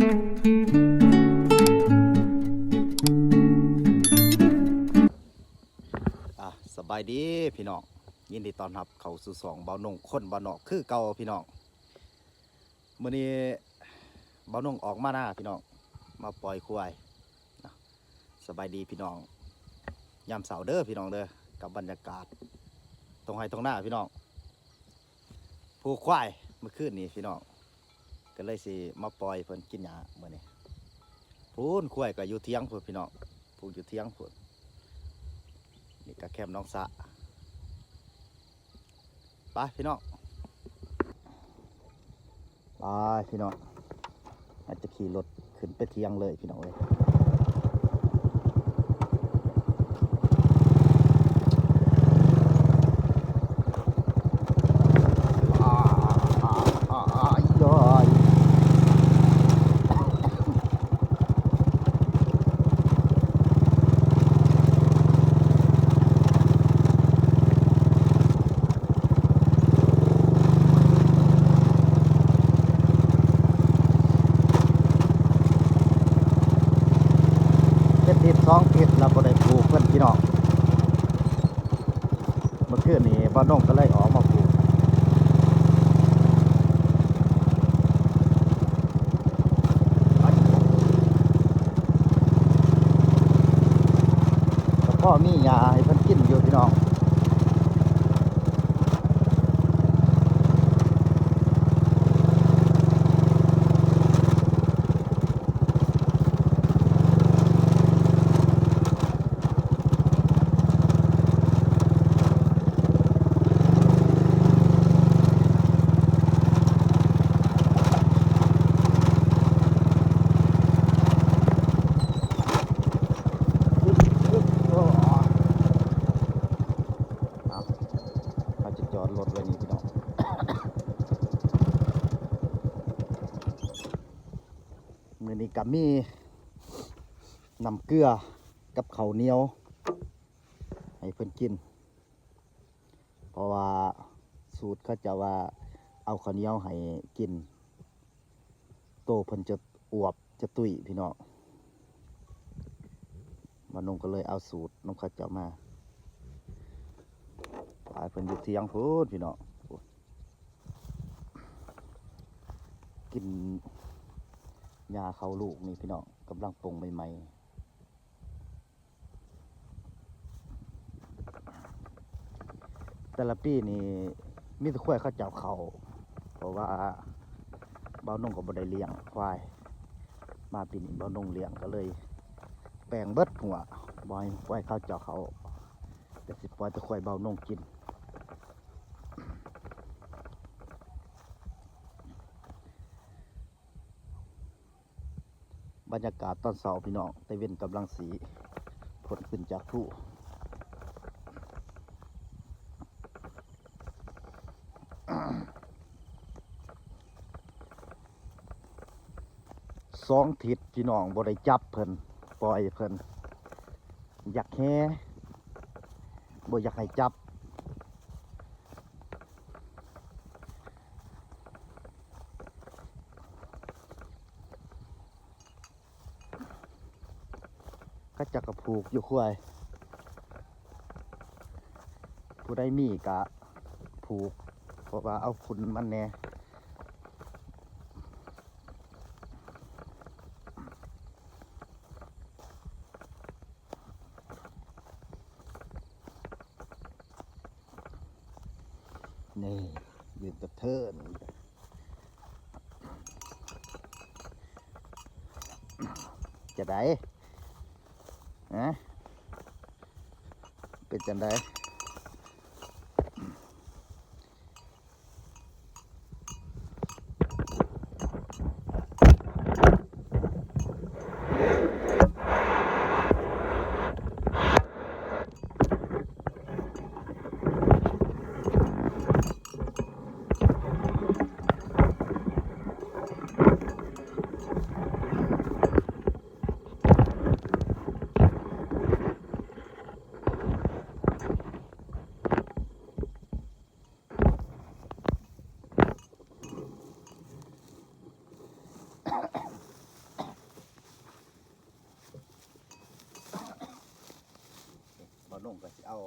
สบายดีพี่น้องยินดีต้อนรับเข้าสู่สองเบาหนงคนเบาหนอกคือเก่าพี่น้องมื้อนี้เบาหนงออกมาหน้าพี่น้องมาปล่อยควายสบายดีพี่น้องยามเสาร์เด้อพี่น้องเด้อกับบรรยากาศตรงไห้ตรงหน้าพี่น้องผู้ควายเมื่อคืนนี้พี่น้องก็เลยสิมาปล่อยเพิ่นกินหญ้ามื้อนี้พูนควายก็อยู่เที่ยงพุ่นพี่น้องผู้อยู่เที่ยงพุ่นนี่ก็แคมน้องสะไปพี่น้องไปพี่น้องอาจจะขี่รถขึ้นไปเที่ยงเลยพี่น้องเลยผิดเราบ่ได้ปลูกเพื่อนพี่น้องเมื่อคืนนี้บ้านน้องก็เลยออกมาปลูกแล้วก็มียาให้เพิ่นกินอยู่พี่น้องจอดรถไว้นี่พี่น้องมื้อนี้ก็มีน้ำเกลือกับข้าวเหนียวให้เพิ่นกินเพราะว่าสูตรเขาจะว่าเอาข้าวเหนียวให้กินโตเพิ่นจะอวบจะตุ้ยพี่น้องมานงก็เลยเอาสูตรน้องเขาจะมาปลายเพิ่นอยู่เที่ยงพูดพี่น้องกินยาเขาลูกนี่พี่น้องกำลังปรุงใหม่ๆแต่ละปีนี่มีแต่ควายเขาเจ้าเขาเพราะว่าเบาหนงก็บ่ได้เลี้ยงควายมาปีนี้เบาหนงเลี้ยงก็เลยแปลงเบิดหัวบ่ให้ควายเขาเจ้าเขาแต่สิปล่อยแต่ควายเบาหนงกินบรรยากาศตอนเช้าพี่น้องตะเวนกำลังสีผลขึ้นจากผู้สองทิศพี่น้องบ่ได้จับเพิ่นปล่อยเพิ่นอยากแห่บ่อยากให้จับก็จะกระผูกอยู่ควายผู้ใดมีกะผูกเพราะว่าเอาฝุ่นมันแน่นี่ยืนกระเทินจะได้นะเป็นจังได งก็สิเอา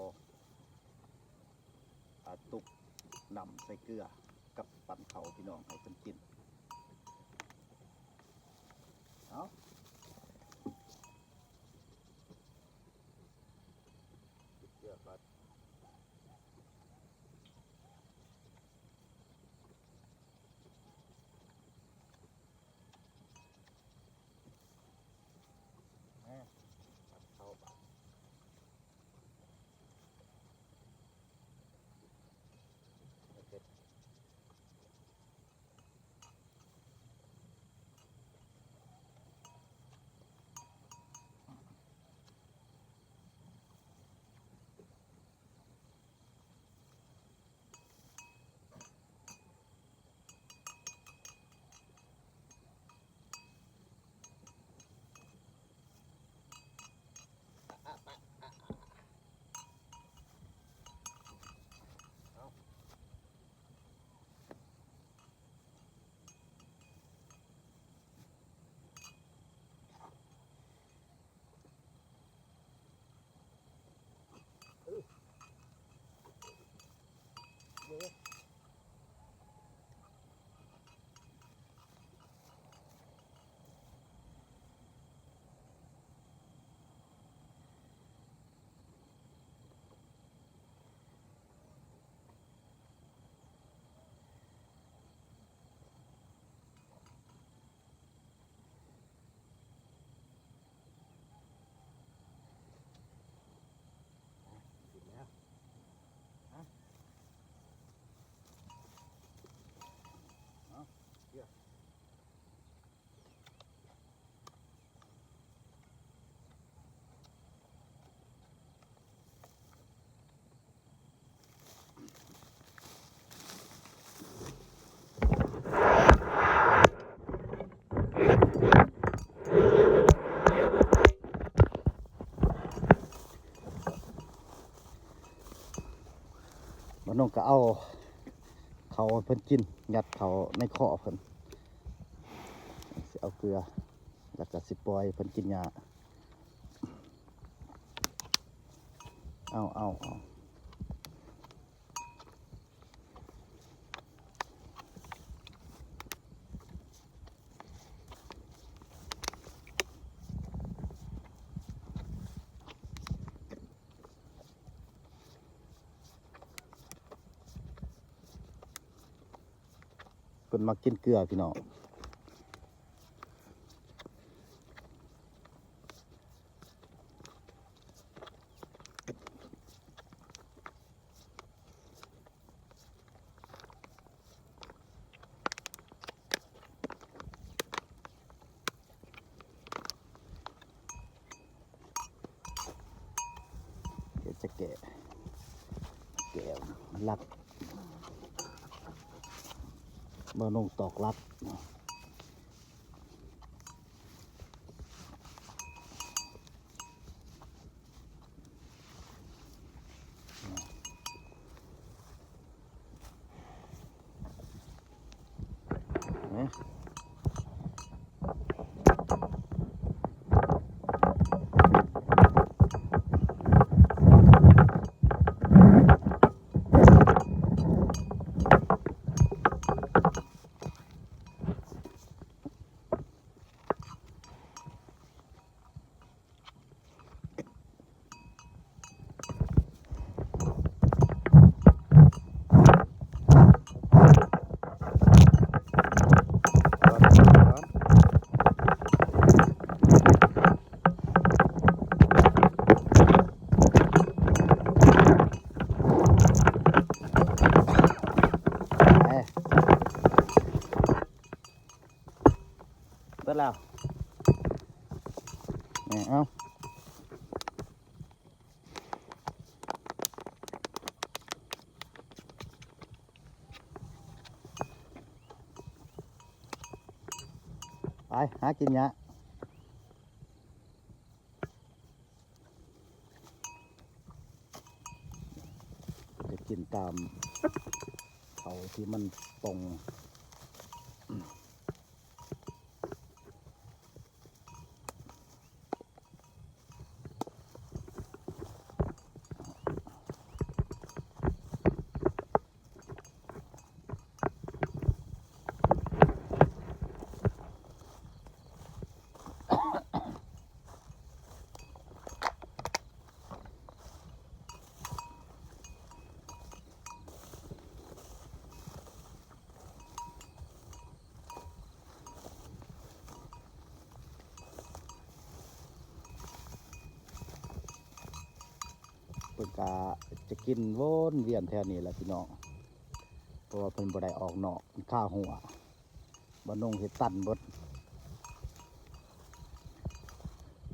ตุกนำใส่เกลือกับปั่นเขาพี่น้องให้เพิ่นกินเอาเกลือก่อนปั่นเขาไปกินแล้วเอาเกลือบ่น้องก็เอาเขาเพิ่นกินยัดเขาในคอเพิ่นสิเอาเกลือแล้วก็สิปล่อยเพิ่นกินหญ้าเอาเพิ่นมากินเกลือพี่น้องเดี๋ยวจะแกะมันรัดบ่น้องตอกรัดเนี่ยเบิดแล้วเนี่ยเอาไปหากินหญ้าจะกินตามเขาที่มันตรง เพิ่นก็จะกินวนเวียนแถวนี้แหละพี่น้องเพราะว่าเพิ่นบ่ได้ออกนอกข้าหัวบ่นงเฮ็ดตันเบิด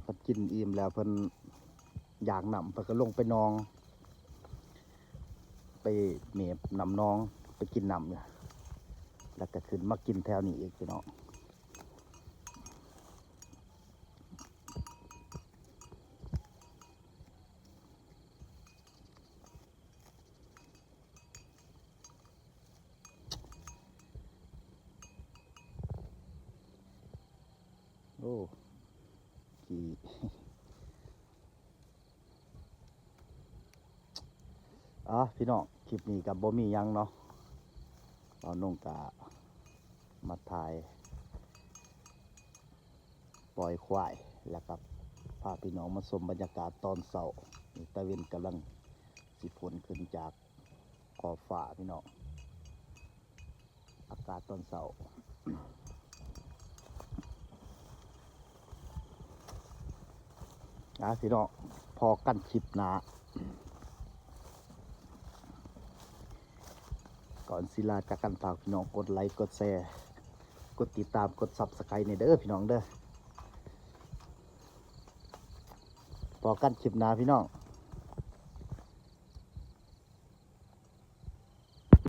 เพิ่นกินอิ่มแล้วเพิ่นอยากนำเพิ่นก็ลงไปนองไปเมบนำน้องไปกินนำเนี่ยแล้วก็ขึ้นมากินแถวนี้อีกพี่น้องโอ้ขี่พี่น้องคลิปนี้กับบ่มีหยังเนาะเรานงกะมาถ่ายปล่อยควายแล้วกับพาพี่น้องมาชมบรรยากาศตอนเช้านี่ตะเวนกำลังสิฝนขึ้นจากขอบฟ้าพี่น้องอากาศตอนเช้าพี่น้องพอกันคลิปหนาก่อนศิลาจากกันฝากพี่น้องกดไลค์กดแชร์กดติดตามกดซับสไครต์ในเด้อพี่น้องเด้อพอกันคลิปหนาพี่น้อง